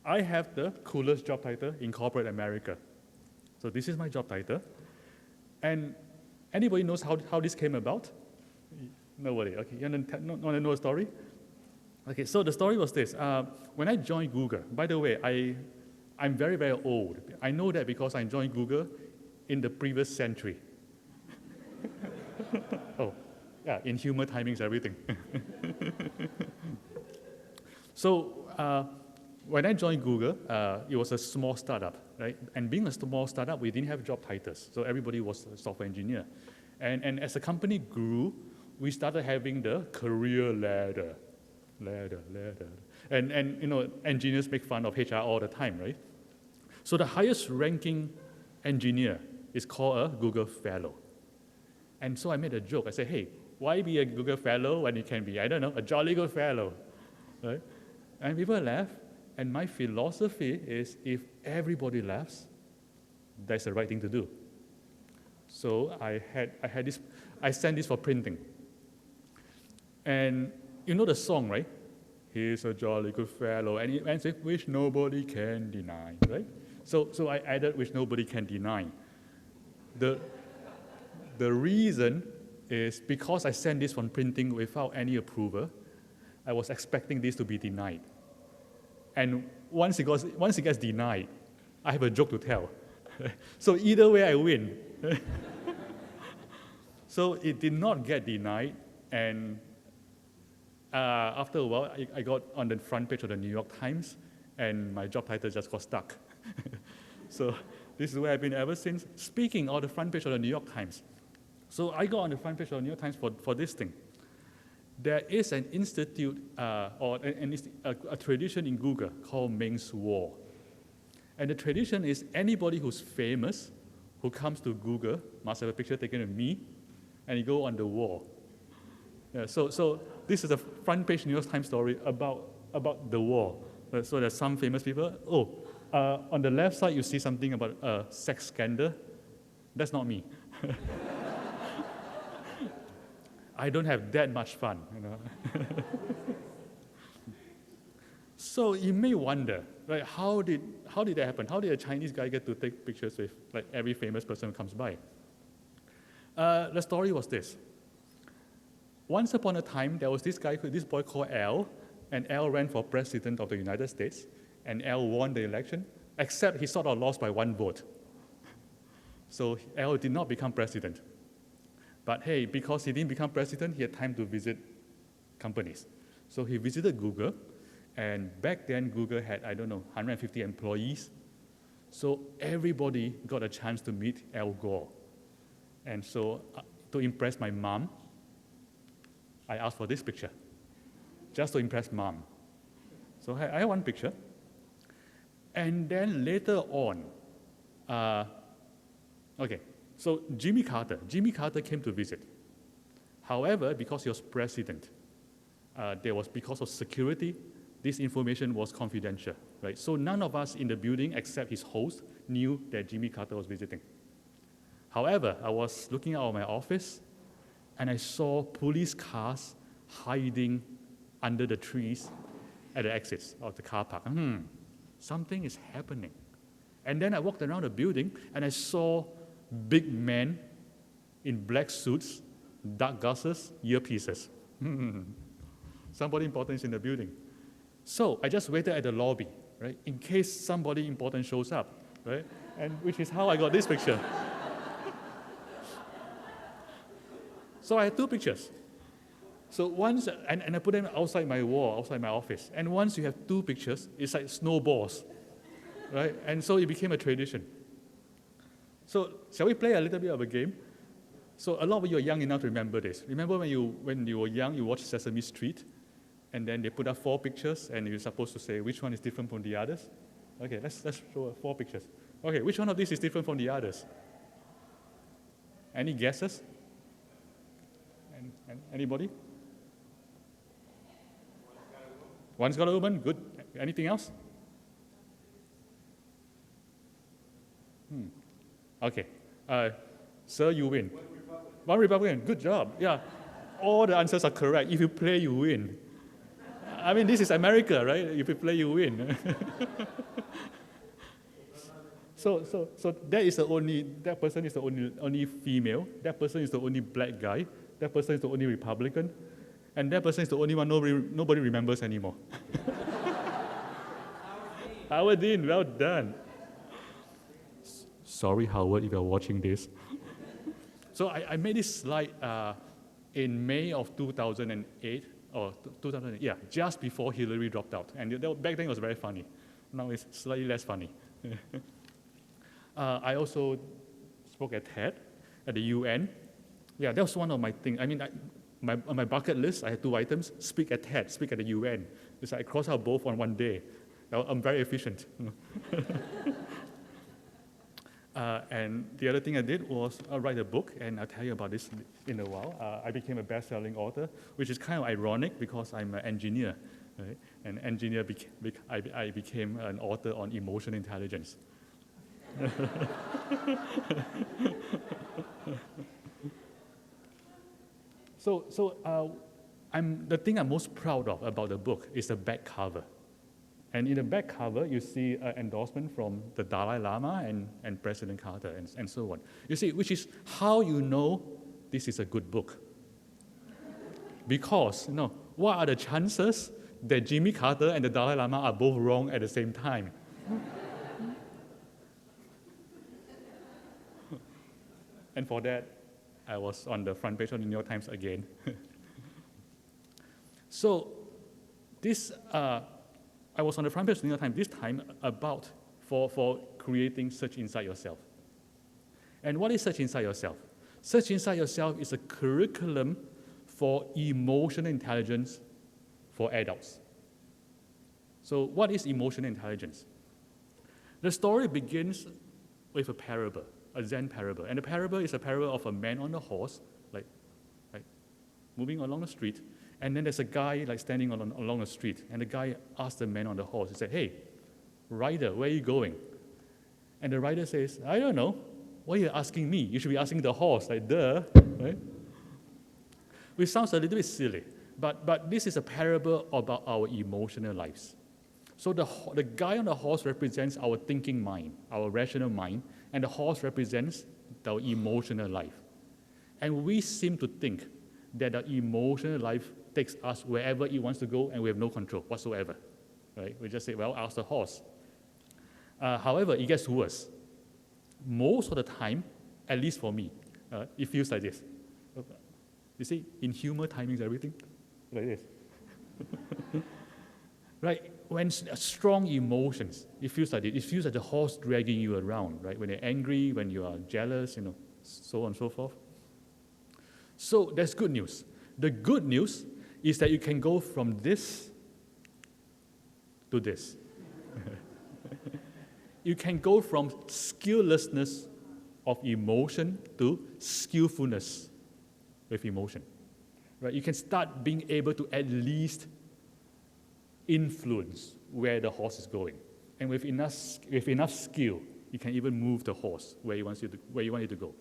I have the coolest job title in corporate America. So this is my job title. And anybody knows how this came about? Nobody. Okay, you want to know a story? Okay, so the story was this. When I joined Google, by the way, I'm very, very old. I know that because I joined Google in the previous century. Oh, yeah, in humor, timings, everything. So when I joined Google, it was a small startup, right? And being a small startup, we didn't have job titles, so everybody was a software engineer. And as the company grew, we started having the career ladder. And you know, engineers make fun of HR all the time, right? So the highest ranking engineer is called a Google Fellow. And so I made a joke. I said, hey, why be a Google Fellow when you can be, I don't know, a jolly good fellow, right? And people laugh. And my philosophy is if everybody laughs, that's the right thing to do. So I sent this for printing. And you know the song, right? He's a jolly good fellow. And it ends with, which nobody can deny, right? So I added, which nobody can deny. The reason is because I sent this from printing without any approval, I was expecting this to be denied. And once it gets denied, I have a joke to tell. So either way, I win. So it did not get denied, and after a while, I got on the front page of the New York Times, and my job title just got stuck. So this is where I've been ever since. Speaking of the front page of the New York Times, so I got on the front page of the New York Times for this thing. There is an institute or a tradition in Google called Meng's War. And the tradition is anybody who's famous who comes to Google must have a picture taken of me, and you go on the wall. Yeah, so this is a front page New York Times story about the war. So there's some famous people. On the left side you see something about a sex scandal. That's not me. I don't have that much fun, you know. So you may wonder, right? How did that happen? How did a Chinese guy get to take pictures with like every famous person who comes by? The story was this. Once upon a time, there was this boy called Al, and Al ran for president of the United States, and Al won the election, except he sort of lost by 1 vote. So Al did not become president. But hey, because he didn't become president, he had time to visit companies. So he visited Google, and back then Google had, 150 employees. So everybody got a chance to meet Al Gore. And so to impress my mom, I asked for this picture, just to impress mom. So I have one picture. And then later on, so Jimmy Carter came to visit. However, because he was president, because of security, this information was confidential, right? So none of us in the building, except his host, knew that Jimmy Carter was visiting. However, I was looking out of my office, and I saw police cars hiding under the trees at the exits of the car park. Something is happening. And then I walked around the building, and I saw big men in black suits, dark glasses, earpieces. Somebody important is in the building. So I just waited at the lobby, right, in case somebody important shows up, right? And which is how I got this picture. So I had 2 pictures. So once, and I put them outside my wall, outside my office. And once you have 2 pictures, it's like snowballs, right? And so it became a tradition. So shall we play a little bit of a game? So a lot of you are young enough to remember this. Remember when you were young, you watched Sesame Street, and then they put up 4 pictures, and you're supposed to say which one is different from the others? Okay, let's show 4 pictures. Okay, which one of these is different from the others? Any guesses? Anybody? One's got a woman, good. Anything else? Okay. Sir, you win. One Republican, good job. Yeah. All the answers are correct. If you play, you win. I mean, this is America, right? If you play, you win. So that person is the only female, that person is the only black guy, that person is the only Republican, and that person is the only one nobody remembers anymore. Howard Dean, well done. Sorry, Howard, if you're watching this. So I made this slide in May of 2008, or 2008, yeah, just before Hillary dropped out. And back then it was very funny. Now it's slightly less funny. I also spoke at TED, at the UN. Yeah, that was one of my things. I mean, on my bucket list, I had 2 items: speak at TED, speak at the UN. It's like I crossed out both on one day. I'm very efficient. And the other thing I did was write a book, and I'll tell you about this in a while. I became a best-selling author, which is kind of ironic because I'm an engineer. Right? An engineer, I became an author on emotional intelligence. The thing I'm most proud of about the book is the back cover. And in the back cover, you see an endorsement from the Dalai Lama and President Carter and so on. You see, which is how you know this is a good book. Because, what are the chances that Jimmy Carter and the Dalai Lama are both wrong at the same time? And for that, I was on the front page of the New York Times again. So I was on the front page of the New York Times this time for creating Search Inside Yourself. And what is Search Inside Yourself? Search Inside Yourself is a curriculum for emotional intelligence for adults. So what is emotional intelligence? The story begins with a parable, a Zen parable. And the parable is a parable of a man on a horse, like moving along the street. And then there's a guy standing along the street. And the guy asks the man on the horse, he said, "Hey, rider, where are you going?" And the rider says, "I don't know. Why are you asking me? You should be asking the horse," like, duh, right? Which sounds a little bit silly, but this is a parable about our emotional lives. So the guy on the horse represents our thinking mind, our rational mind, and the horse represents our emotional life. And we seem to think that the emotional life takes us wherever it wants to go, and we have no control whatsoever. Right? We just say, well, ask the horse. However, it gets worse. Most of the time, at least for me, it feels like this. You see, in humor, timing is everything. Like this. Right? When strong emotions, it feels like this. It feels like the horse dragging you around, right? When you're angry, when you are jealous, so on and so forth. So that's good news. The good news is that you can go from this to this. You can go from skillessness of emotion to skillfulness with emotion. Right? You can start being able to at least influence where the horse is going. And with enough skill, you can even move the horse where you want it to go.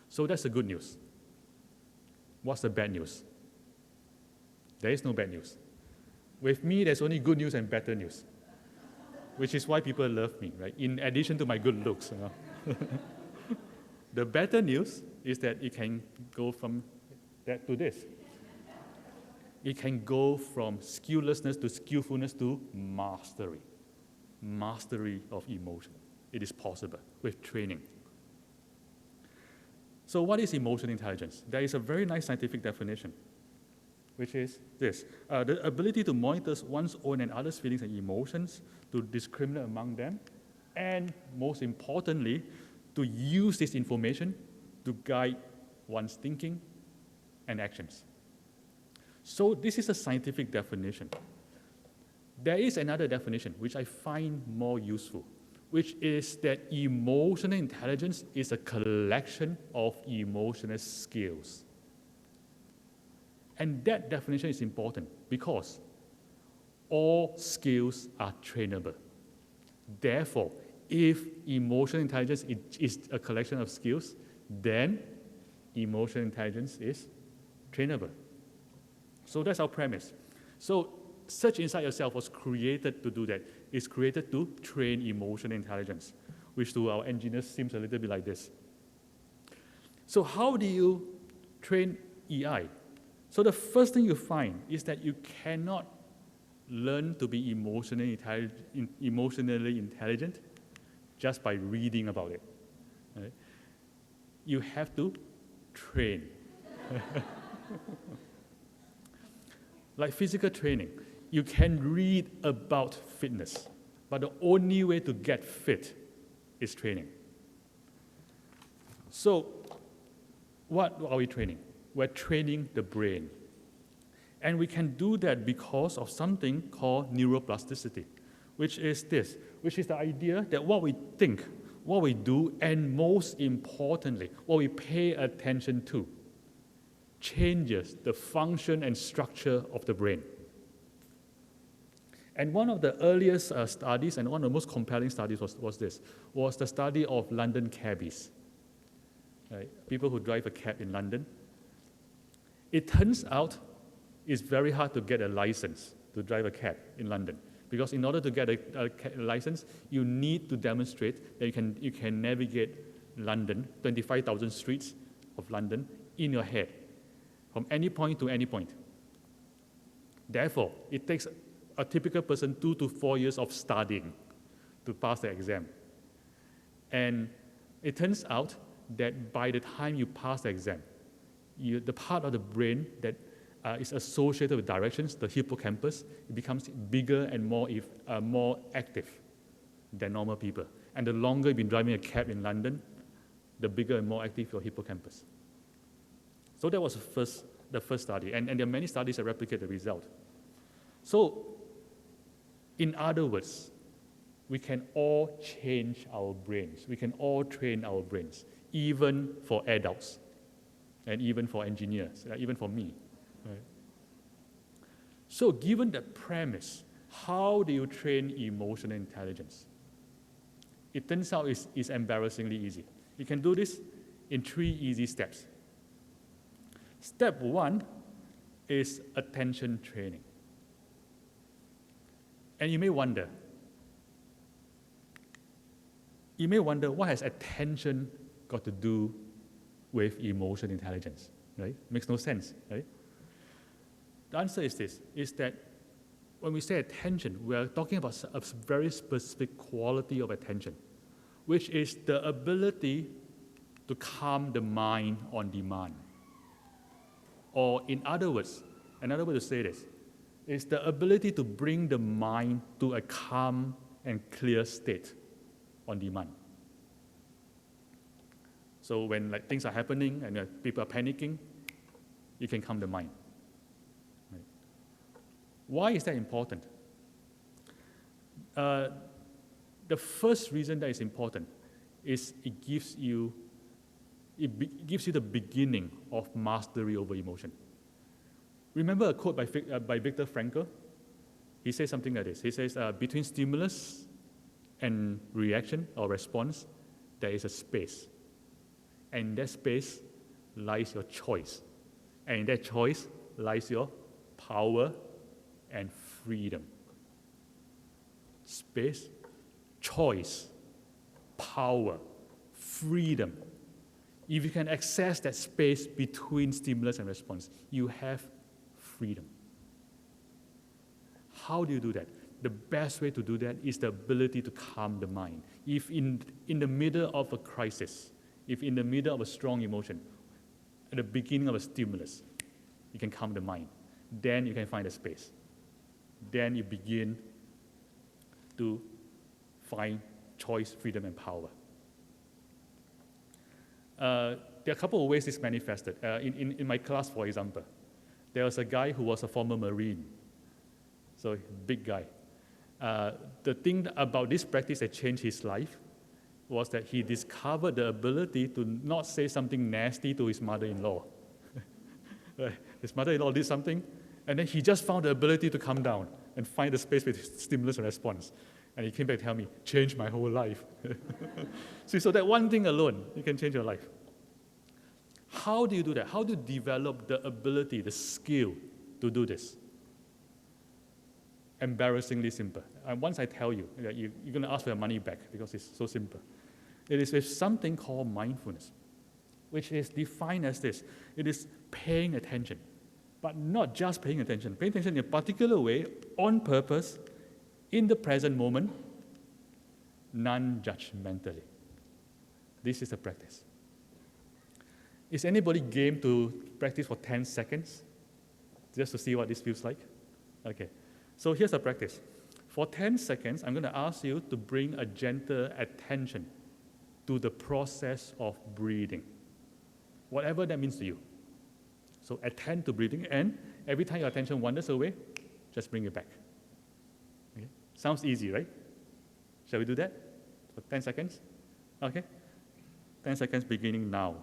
So that's the good news. What's the bad news? There is no bad news. With me, there's only good news and better news, which is why people love me, right? In addition to my good looks. The better news is that it can go from that to this. It can go from skillessness to skillfulness to mastery. Mastery of emotion. It is possible with training. So what is emotional intelligence? There is a very nice scientific definition, which is this. The ability to monitor one's own and others' feelings and emotions, to discriminate among them, and most importantly, to use this information to guide one's thinking and actions. So this is a scientific definition. There is another definition, which I find more useful, which is that emotional intelligence is a collection of emotional skills. And that definition is important because all skills are trainable. Therefore, if emotional intelligence is a collection of skills, then emotional intelligence is trainable. So that's our premise. So search inside yourself was created to do that. It's created to train emotional intelligence, which to our engineers seems a little bit like this. So how do you train EI? So the first thing you find is that you cannot learn to be emotionally intelligent just by reading about it. Right? You have to train. Like physical training, you can read about fitness, but the only way to get fit is training. So what are we training? We're training the brain. And we can do that because of something called neuroplasticity, which is the idea that what we think, what we do, and most importantly, what we pay attention to, changes the function and structure of the brain. And one of the earliest studies, and one of the most compelling studies was the study of London cabbies. Right? People who drive a cab in London. It turns out it's very hard to get a license to drive a cab in London, because in order to get a license, you need to demonstrate that you can navigate London, 25,000 streets of London, in your head, from any point to any point. Therefore, it takes a typical person 2 to 4 years of studying to pass the exam. And it turns out that by the time you pass the exam, the part of the brain that is associated with directions, the hippocampus, it becomes bigger and more active than normal people. And the longer you've been driving a cab in London, the bigger and more active your hippocampus. So that was the first study, and there are many studies that replicate the result. So, in other words, we can all change our brains. We can all train our brains, even for adults, and even for engineers, even for me. Right? So given the premise, how do you train emotional intelligence? It turns out it's embarrassingly easy. You can do this in 3 easy steps. Step 1 is attention training. And you may wonder, what has attention got to do with emotional intelligence, right? Makes no sense, right? The answer is this, is that when we say attention, we are talking about a very specific quality of attention, which is the ability to calm the mind on demand. Or in other words, another way to say this, is the ability to bring the mind to a calm and clear state on demand. So when things are happening and people are panicking, you can calm the mind. Right? Why is that important? The first reason that is important is it gives you the beginning of mastery over emotion. Remember a quote by Viktor Frankl? He says something like this. He says, between stimulus and reaction or response, there is a space. And in that space lies your choice. And in that choice lies your power and freedom. Space, choice, power, freedom. If you can access that space between stimulus and response, you have freedom. How do you do that? The best way to do that is the ability to calm the mind. If in the middle of a crisis, if in the middle of a strong emotion, at the beginning of a stimulus, you can calm the mind, then you can find a space. Then you begin to find choice, freedom, and power. There are a couple of ways this manifested. In my class, for example, there was a guy who was a former Marine, so big guy. The thing about this practice that changed his life was that he discovered the ability to not say something nasty to his mother-in-law. His mother-in-law did something, and then he just found the ability to calm down and find the space with stimulus and response. And he came back to tell me, changed my whole life. See, so that one thing alone, you can change your life. How do you do that? How do you develop the ability, the skill to do this? embarrassingly simple. And once I tell you, that you're going to ask for your money back because it's so simple. It is with something called mindfulness, which is defined as this. It is paying attention, but not just paying attention. Paying attention in a particular way, on purpose, in the present moment, non-judgmentally. This is a practice. Is anybody game to practice for 10 seconds? Just to see what this feels like? Okay. So here's a practice. For 10 seconds, I'm going to ask you to bring a gentle attention to the process of breathing, whatever that means to you. So attend to breathing, and every time your attention wanders away, just bring it back. Okay? Sounds easy, right? Shall we do that for 10 seconds? Okay. 10 seconds beginning now.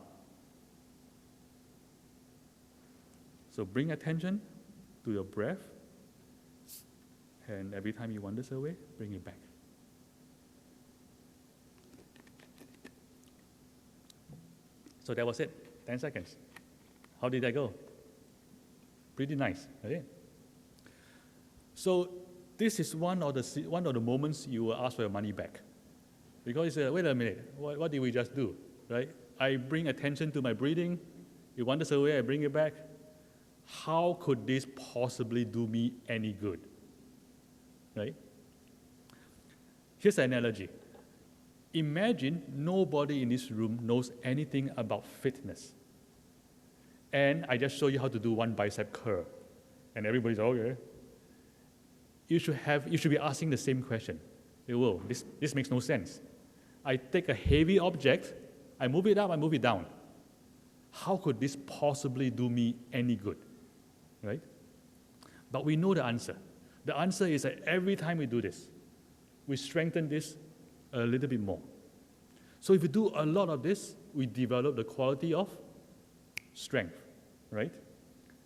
So bring attention to your breath, and every time it wanders away, bring it back. So that was it, 10 seconds. How did that go? Pretty nice, right? So this is one of the moments you will ask for your money back. Because you say, wait a minute, what did we just do, right? I bring attention to my breathing, it wanders away, I bring it back. How could this possibly do me any good, right? Here's an analogy. Imagine nobody in this room knows anything about fitness. And I just show you how to do one bicep curl. And everybody's, okay. You should be asking the same question. Whoa, this makes no sense. I take a heavy object, I move it up, I move it down. How could this possibly do me any good, right? But we know the answer. The answer is that every time we do this, we strengthen this a little bit more. So if we do a lot of this, we develop the quality of strength, right?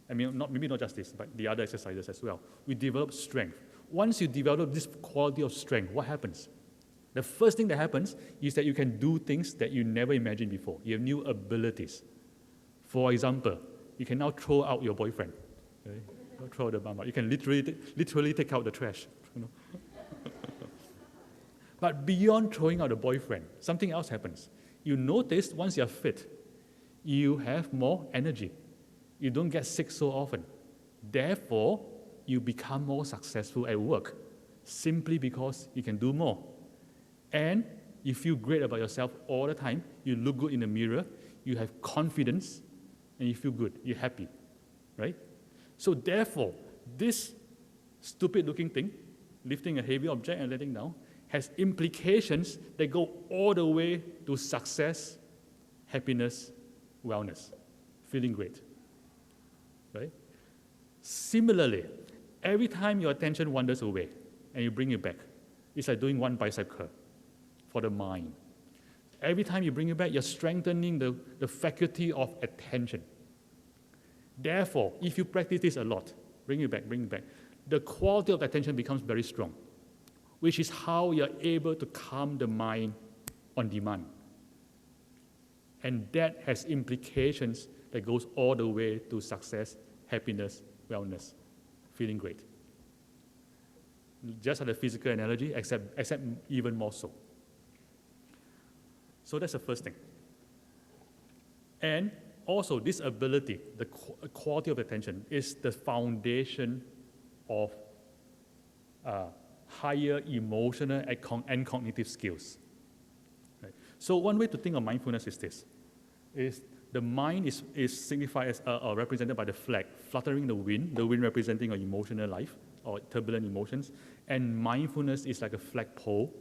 I mean, maybe not just this, but the other exercises as well. We develop strength. Once you develop this quality of strength, what happens? The first thing that happens is that you can do things that you never imagined before. You have new abilities. For example, you can now throw out your boyfriend. Okay? Throw the bum out. You can literally take out the trash. You know? But beyond throwing out the boyfriend, something else happens. You notice once you're fit, you have more energy. You don't get sick so often. Therefore, you become more successful at work simply because you can do more. And you feel great about yourself all the time. You look good in the mirror. You have confidence, and you feel good. You're happy, right? So therefore, this stupid-looking thing, lifting a heavy object and letting down, has implications that go all the way to success, happiness, wellness, feeling great, right? Similarly, every time your attention wanders away and you bring it back, it's like doing one bicep curl for the mind. Every time you bring it back, you're strengthening the faculty of attention. Therefore, if you practice this a lot, bring it back, the quality of attention becomes very strong, which is how you're able to calm the mind on demand. And that has implications that goes all the way to success, happiness, wellness, feeling great. Just like a physical analogy, except even more so. So that's the first thing. And also, this ability, the quality of attention, is the foundation of higher emotional and cognitive skills. Right? So one way to think of mindfulness is this: is the mind is signified as or represented by the flag fluttering the wind representing our emotional life or turbulent emotions, and mindfulness is like a flagpole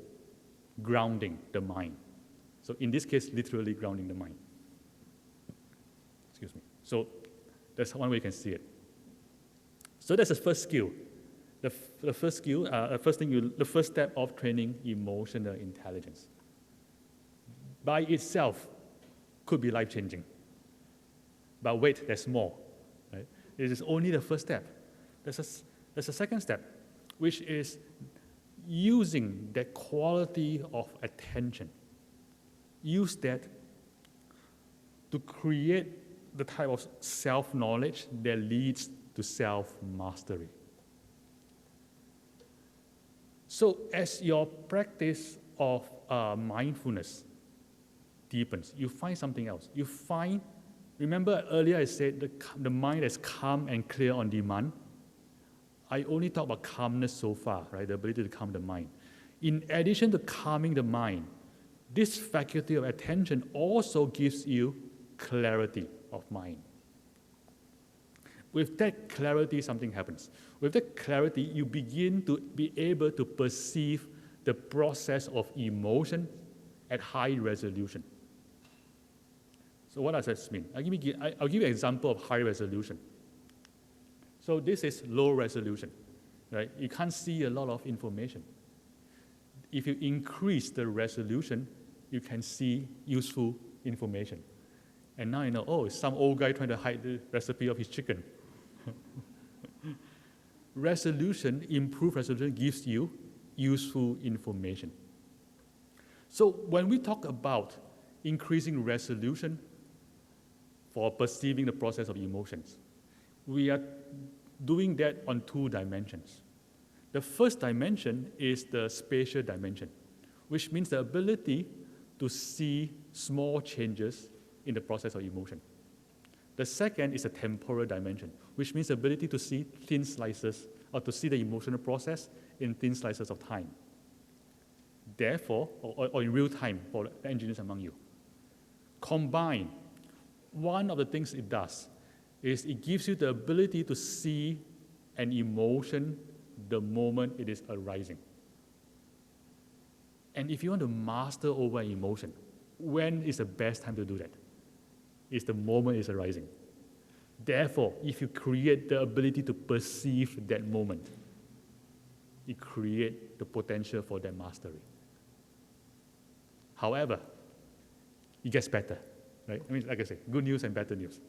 grounding the mind. So in this case, literally grounding the mind. Excuse me. So that's one way you can see it. So that's the first skill. The first skill, the first step of training emotional intelligence. By itself, could be life-changing. But wait, there's more. Right? It is only the first step. There's a second step, which is using that quality of attention. Use that to create the type of self-knowledge that leads to self-mastery. So as your practice of mindfulness deepens, you find something else. You find, remember earlier I said the mind is calm and clear on demand. I only talk about calmness so far, right? The ability to calm the mind. In addition to calming the mind, this faculty of attention also gives you clarity of mind. With that clarity, something happens. With that clarity, you begin to be able to perceive the process of emotion at high resolution. So what does this mean? I'll give you an example of high resolution. So this is low resolution, right? You can't see a lot of information. If you increase the resolution, you can see useful information. And now you know, oh, it's some old guy trying to hide the recipe of his chicken. Improved resolution gives you useful information. So when we talk about increasing resolution for perceiving the process of emotions, we are doing that on two dimensions. The first dimension is the spatial dimension, which means the ability to see small changes in the process of emotion. The second is a temporal dimension, which means the ability to see thin slices, or to see the emotional process in thin slices of time. Therefore, or in real time for the engineers among you. Combined, one of the things it does is it gives you the ability to see an emotion the moment it is arising. And if you want to master over an emotion, when is the best time to do that? It's the moment it's arising. Therefore, if you create the ability to perceive that moment, you create the potential for that mastery. However, it gets better, right? I mean, like I said, good news and better news.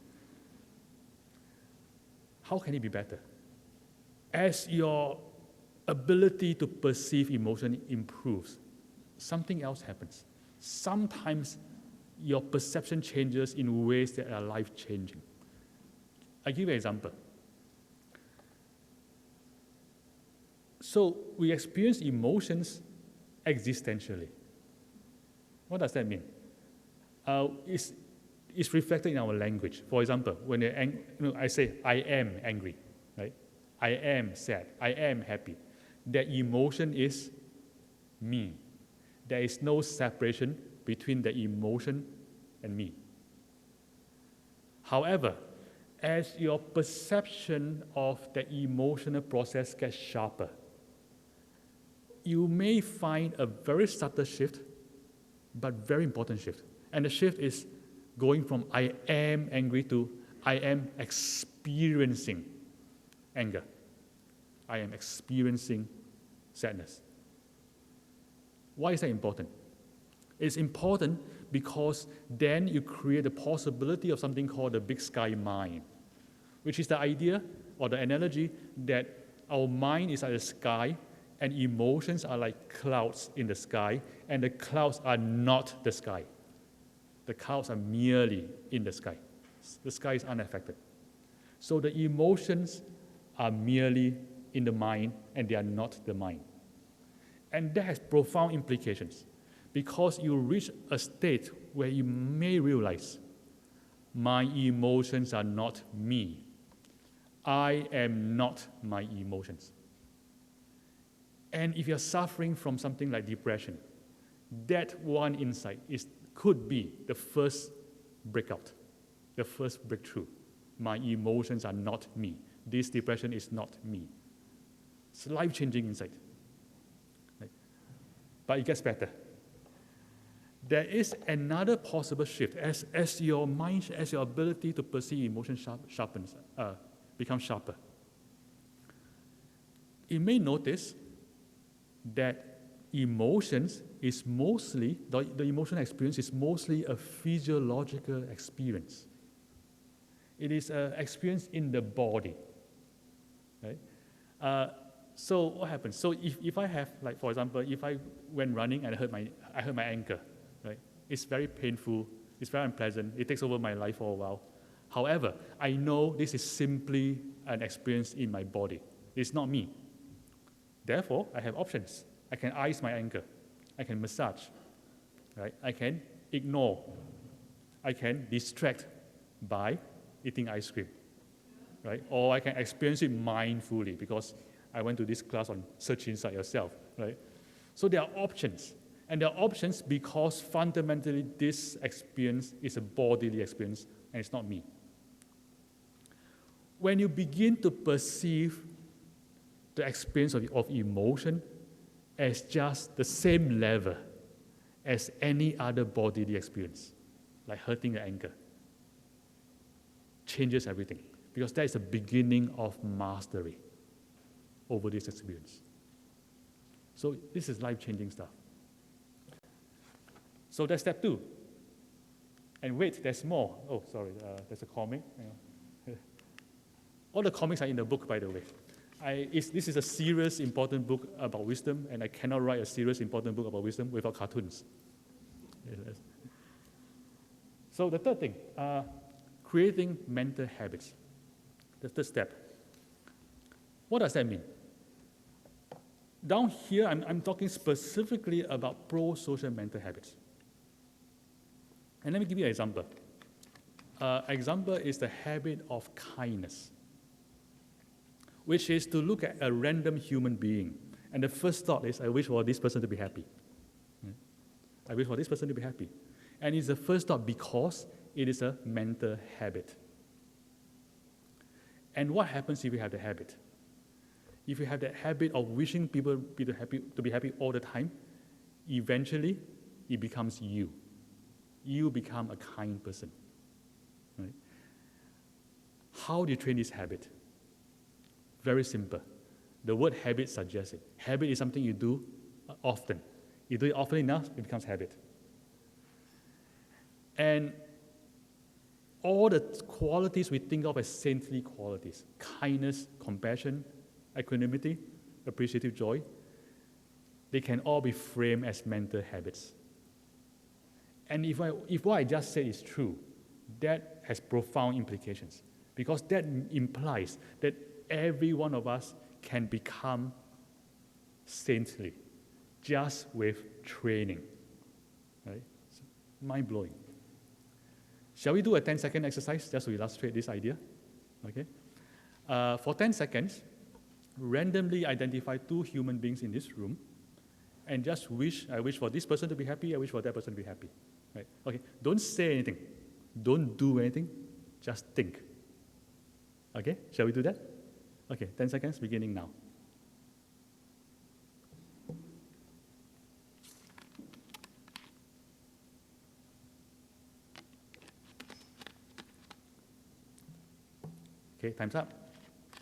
How can it be better? As your ability to perceive emotion improves, something else happens. Sometimes your perception changes in ways that are life-changing. I'll give you an example. So we experience emotions existentially. What does that mean? It's reflected in our language. For example, when I say, I am angry, right? I am sad, I am happy. That emotion is me. There is no separation between the emotion and me. However, as your perception of the emotional process gets sharper, you may find a very subtle shift, but very important shift. And the shift is going from I am angry to I am experiencing anger. I am experiencing sadness. Why is that important? It's important because then you create the possibility of something called the big sky mind, which is the idea or the analogy that our mind is like the sky and emotions are like clouds in the sky, and the clouds are not the sky. The clouds are merely in the sky. The sky is unaffected. So the emotions are merely in the mind, and they are not the mind. And that has profound implications, because you reach a state where you may realize, my emotions are not me. I am not my emotions. And if you're suffering from something like depression, that one insight could be the first breakout, the first breakthrough. My emotions are not me. This depression is not me. It's a life-changing insight. Right? But it gets better. There is another possible shift as your mind, as your ability to perceive emotion sharpens, becomes sharper. You may notice that emotions is mostly, the emotional experience is mostly a physiological experience. It is an experience in the body, right? So what happens? So if I have, like for example, if I went running and I hurt my ankle, right? It's very painful. It's very unpleasant. It takes over my life for a while. However, I know this is simply an experience in my body. It's not me. Therefore, I have options. I can ice my ankle. I can massage. Right? I can ignore. I can distract by eating ice cream. Right? Or I can experience it mindfully because I went to this class on search inside yourself. Right? So there are options. And there are options because fundamentally this experience is a bodily experience and it's not me. When you begin to perceive the experience of emotion as just the same level as any other bodily experience, like hurting the ankle, changes everything. Because that is the beginning of mastery over this experience. So this is life-changing stuff. So that's step 2. And wait, there's more. Oh, sorry, there's a comic. All the comics are in the book, by the way. This is a serious, important book about wisdom, and I cannot write a serious, important book about wisdom without cartoons. Yes. So the third thing, creating mental habits. The third step. What does that mean? Down here, I'm talking specifically about pro-social mental habits. And let me give you an example. Example is the habit of kindness, which is to look at a random human being. And the first thought is, I wish for this person to be happy. I wish for this person to be happy. And it's the first thought because it is a mental habit. And what happens if you have the habit? If you have that habit of wishing people to be happy all the time, eventually it becomes you. You become a kind person. Right? How do you train this habit? Very simple. The word habit suggests it. Habit is something you do often. You do it often enough, it becomes habit. And all the qualities we think of as saintly qualities, kindness, compassion, equanimity, appreciative joy, they can all be framed as mental habits. And if what I just said is true, that has profound implications, because that implies that every one of us can become saintly just with training. Right? Mind-blowing. Shall we do a 10-second exercise just to illustrate this idea? Okay. For 10 seconds, randomly identify 2 human beings in this room and just wish, I wish for this person to be happy, I wish for that person to be happy. Right? Okay. Don't say anything. Don't do anything. Just think. Okay? Shall we do that? Okay, 10 seconds, beginning now. Okay, time's up.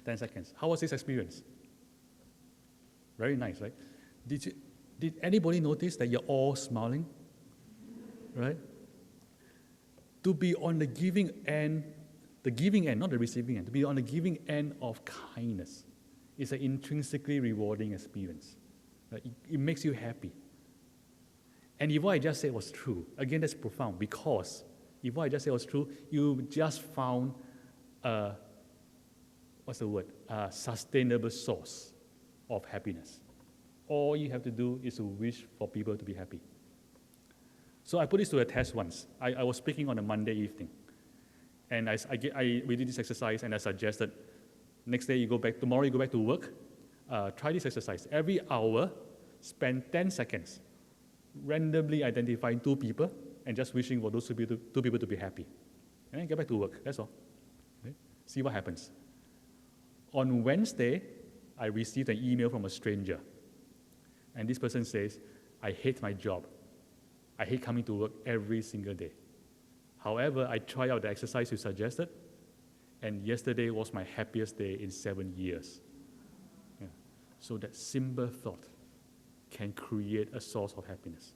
10 seconds. How was this experience? Very nice, right? Did anybody notice that you're all smiling? Right? To be on the giving end, not the receiving end, to be on the giving end of kindness is an intrinsically rewarding experience. Right? It makes you happy. And if what I just said was true, again, that's profound, because if what I just said was true, you just found a sustainable source of happiness. All you have to do is to wish for people to be happy. So I put this to a test once. I was speaking on a Monday evening. And we did this exercise, and I suggested next day tomorrow you go back to work, try this exercise. Every hour, spend 10 seconds randomly identifying 2 people and just wishing for those 2 people to be happy. And then get back to work, that's all. Okay? See what happens. On Wednesday, I received an email from a stranger. And this person says, I hate my job. I hate coming to work every single day. However, I tried out the exercise you suggested, and yesterday was my happiest day in 7 years. Yeah. So that simple thought can create a source of happiness.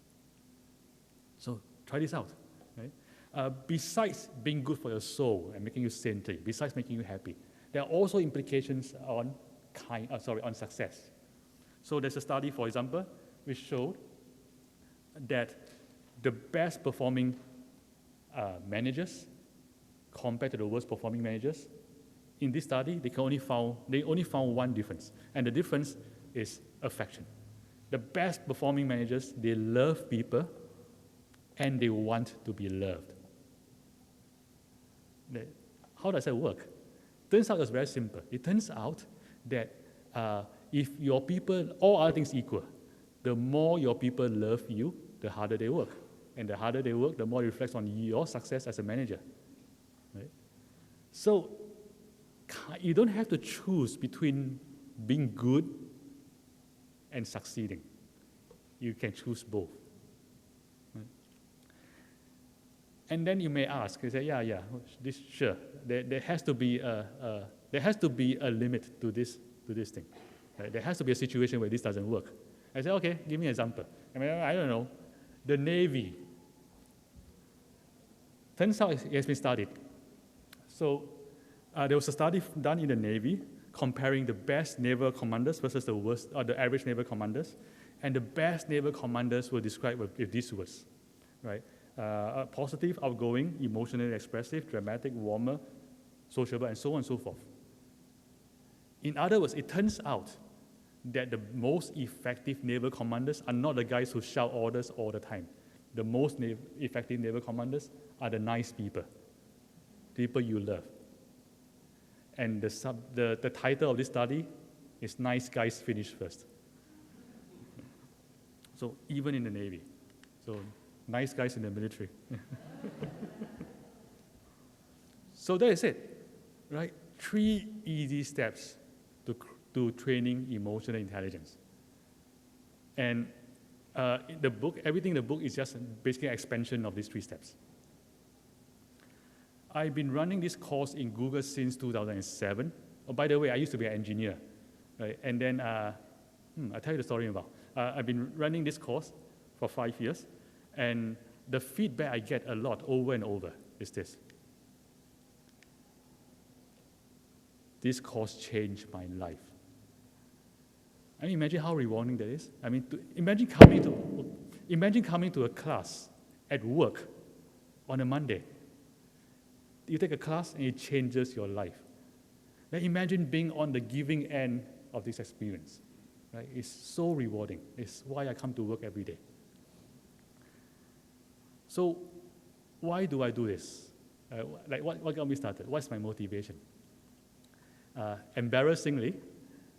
So try this out. Right? Besides being good for your soul and making you saintly, besides making you happy, there are also implications on success. So there's a study, for example, which showed that the best performing managers compared to the worst performing managers, in this study, they only found one difference. And the difference is affection. The best performing managers, they love people and they want to be loved. How does that work? Turns out it's very simple. It turns out that if your people, all other things equal, the more your people love you, the harder they work. And the harder they work, the more it reflects on your success as a manager. Right? So you don't have to choose between being good and succeeding. You can choose both. Right? And then you may ask, you say, sure. There has to be a limit to this thing. Right? There has to be a situation where this doesn't work. I say, okay, give me an example. I don't know. The Navy. Turns out it has been studied. So there was a study done in the Navy comparing the best naval commanders versus the worst, or the average naval commanders. And the best naval commanders were described with these words, right? Positive, outgoing, emotionally expressive, dramatic, warmer, sociable, and so on and so forth. In other words, it turns out that the most effective naval commanders are not the guys who shout orders all the time. The most effective naval commanders are the nice people you love. And the title of this study is Nice Guys Finish First. So even in the Navy. So nice guys in the military. So that is it, right? 3 easy steps to training emotional intelligence. And the book, everything in the book is just basically an expansion of these 3 steps. I've been running this course in Google since 2007. Oh, by the way, I used to be an engineer, right? And then I'll tell you the story about. I've been running this course for 5 years, and the feedback I get a lot over and over is this. This course changed my life. I mean, imagine how rewarding that is. I mean, imagine coming to a class at work on a Monday. You take a class and it changes your life. Now imagine being on the giving end of this experience. Right? It's so rewarding. It's why I come to work every day. So why do I do this? What got me started? What's my motivation? Embarrassingly,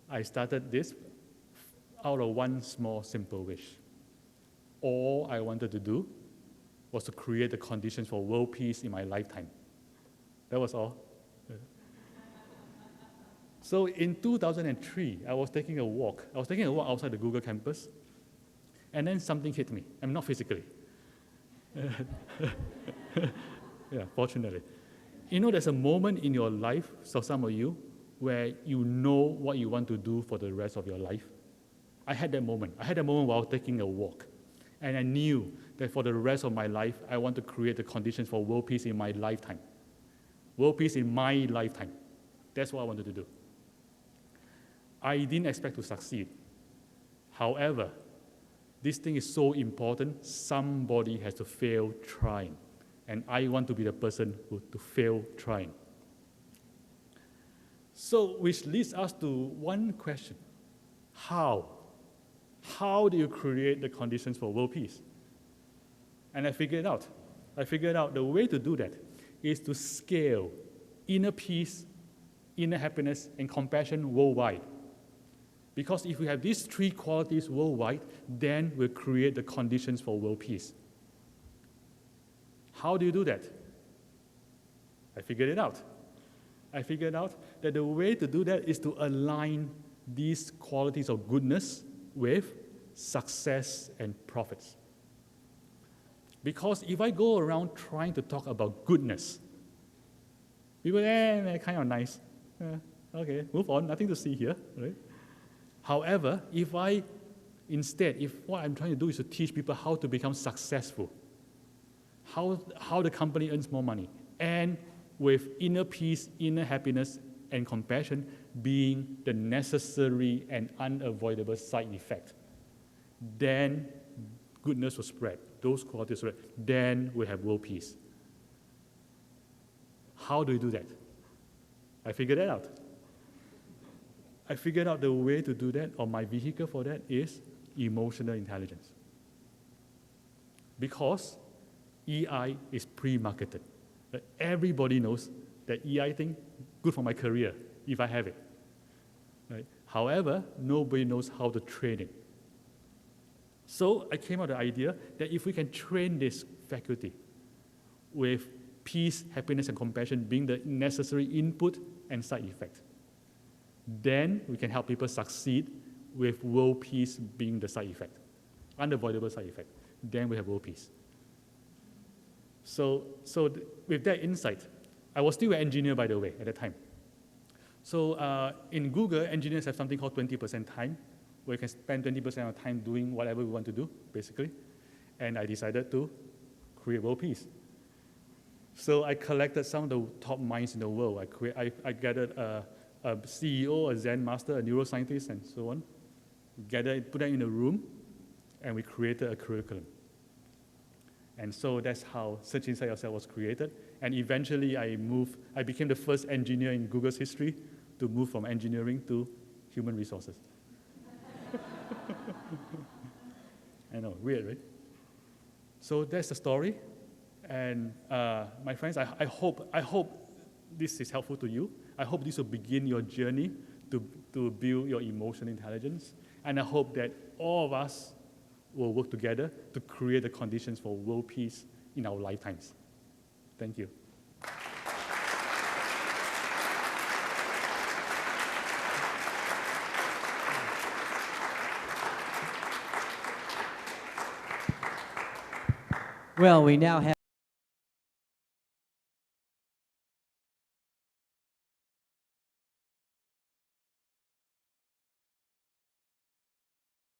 I started this out of one small, simple wish. All I wanted to do was to create the conditions for world peace in my lifetime. That was all. So in 2003, I was taking a walk. Outside the Google campus, and then something hit me. I mean, not physically. Yeah, fortunately. You know, there's a moment in your life, so some of you, where you know what you want to do for the rest of your life. I had that moment. I had that moment while taking a walk. And I knew that for the rest of my life, I want to create the conditions for world peace in my lifetime. World peace in my lifetime. That's what I wanted to do. I didn't expect to succeed. However, this thing is so important, somebody has to fail trying. And I want to be the person to fail trying. So, which leads us to one question. How? How do you create the conditions for world peace? And I figured out the way to do that is to scale inner peace, inner happiness, and compassion worldwide. Because if we have these 3 qualities worldwide, then we'll create the conditions for world peace. How do you do that? I figured it out. I figured out that the way to do that is to align these qualities of goodness with success and profits. Because if I go around trying to talk about goodness, people, kind of nice. Okay, move on, nothing to see here, right? However, if what I'm trying to do is to teach people how to become successful, how the company earns more money, and with inner peace, inner happiness, and compassion being the necessary and unavoidable side effect, then goodness will spread. Those qualities will spread. Then we have world peace. How do we do that? I figured that out. I figured out the way to do that, or my vehicle for that is emotional intelligence. Because EI is pre-marketed. Everybody knows that EI thing, good for my career, if I have it. Right? However, nobody knows how to train it. So I came up with the idea that if we can train this faculty with peace, happiness, and compassion being the necessary input and side effect, then we can help people succeed with world peace being the side effect, unavoidable side effect. Then we have world peace. So with that insight, I was still an engineer, by the way, at the time. So in Google, engineers have something called 20% time, where you can spend 20% of time doing whatever we want to do, basically. And I decided to create world peace. So I collected some of the top minds in the world. I gathered a CEO, a Zen master, a neuroscientist, and so on. Put them in a room, and we created a curriculum. And so that's how Search Inside Yourself was created. And eventually I became the first engineer in Google's history to move from engineering to human resources. I know, weird, right? So that's the story. And my friends, I hope this is helpful to you. I hope this will begin your journey to build your emotional intelligence. And I hope that all of us will work together to create the conditions for world peace in our lifetimes. Thank you. Well, we now have